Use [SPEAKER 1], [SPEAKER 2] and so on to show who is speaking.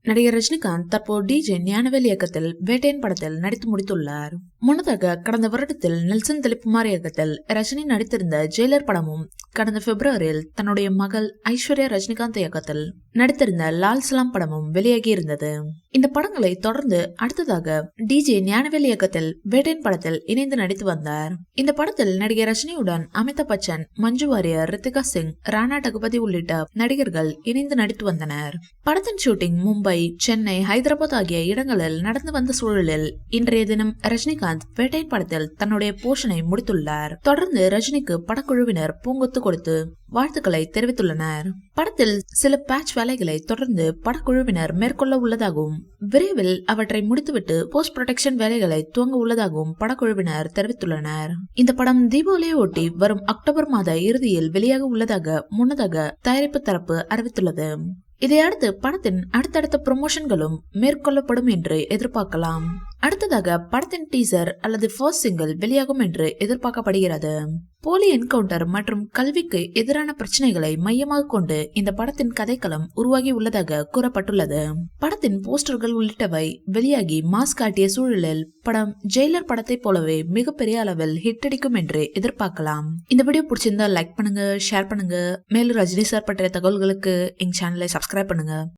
[SPEAKER 1] நடிகர் ரஜினிகாந்த் தற்போது டிஜே ஞானவேல் இயக்கத்தில் வேட்டையன் படத்தில் நடித்து முடித்துள்ளார். முன்னதாக கடந்த வருடத்தில் நெல்சன் திலீப்குமார் இயக்கத்தில் ரஜினி நடித்திருந்த ஜெயிலர் படமும், கடந்த பிப்ரவரியில் தன்னுடைய மகள் ஐஸ்வர்யா ரஜினிகாந்த் இயக்கத்தில் நடித்திருந்த லால் சலாம் படமும் வெளியாகி இருந்தது. இந்த படங்களை தொடர்ந்து அடுத்ததாக டிஜே ஞானவேல் இயக்கத்தில் வேட்டையன் படத்தில் இணைந்து நடித்து வந்தார். இந்த படத்தில் நடிகர் ரஜினியுடன் அமிதாப் பச்சன், மஞ்சு வாரியர், ரித்திகா சிங், ராணா டகுபதி உள்ளிட்ட நடிகர்கள் இணைந்து நடித்து வந்தனர். படத்தின் ஷூட்டிங் மும்பை, சென்னை, ஹைதராபாத் ஆகிய இடங்களில் நடந்து வந்த சூழலில் இன்றைய தினம் ரஜினிகாந்த் வேட்டையன் படத்தில் தன்னுடைய போர்ஷனை முடித்துள்ளார். தொடர்ந்து ரஜினிக்கு படக்குழுவினர் பூங்கொத்து கொடுத்து வாழ்த்துக்களை தெரிவித்துள்ளனர். படத்தில் சில பேட்ச் வேலைகளை தொடர்ந்து படக்குழுவினர் மேற்கொள்ள உள்ளதாகவும், விரைவில் அவற்றை முடித்துவிட்டு போஸ்ட் ப்ரொடக்ஷன் வேலைகளை துவங்க உள்ளதாகவும் படக்குழுவினர் தெரிவித்துள்ளனர். இந்த படம் தீபாவளியை ஒட்டி வரும் அக்டோபர் மாத இறுதியில் வெளியாக உள்ளதாக முன்னதாக தயாரிப்பு தரப்பு அறிவித்துள்ளது. இதையடுத்து படத்தின் அடுத்தடுத்த ப்ரமோஷன்களும் மேற்கொள்ளப்படும் என்று எதிர்பார்க்கலாம். அடுத்ததாக படத்தின் டீசர் அல்லது ஃபர்ஸ்ட் சிங்கிள் வெளியாகும் என்று எதிர்பார்க்கப்படுகிறது. போலி என்கவுண்டர் மற்றும் கல்விக்கு எதிரான பிரச்சனைகளை மையமாக கொண்டு இந்த படத்தின் கதைக்களம் உருவாகி உள்ளதாக கூறப்பட்டுள்ளது. படத்தின் போஸ்டர்கள் உள்ளிட்டவை வெளியாகி மாஸ் காட்டிய சூழலில் படம் ஜெயிலர் படத்தை போலவே மிகப்பெரிய அளவில் ஹிட் அடிக்கும் என்று எதிர்பார்க்கலாம். இந்த வீடியோ பிடிச்சிருந்தா லைக் பண்ணுங்க, ஷேர் பண்ணுங்க. மேலும் ரஜினி சார் பற்றிய தகவல்களுக்கு எங்க சேனலை சப்ஸ்கிரைப் பண்ணுங்க.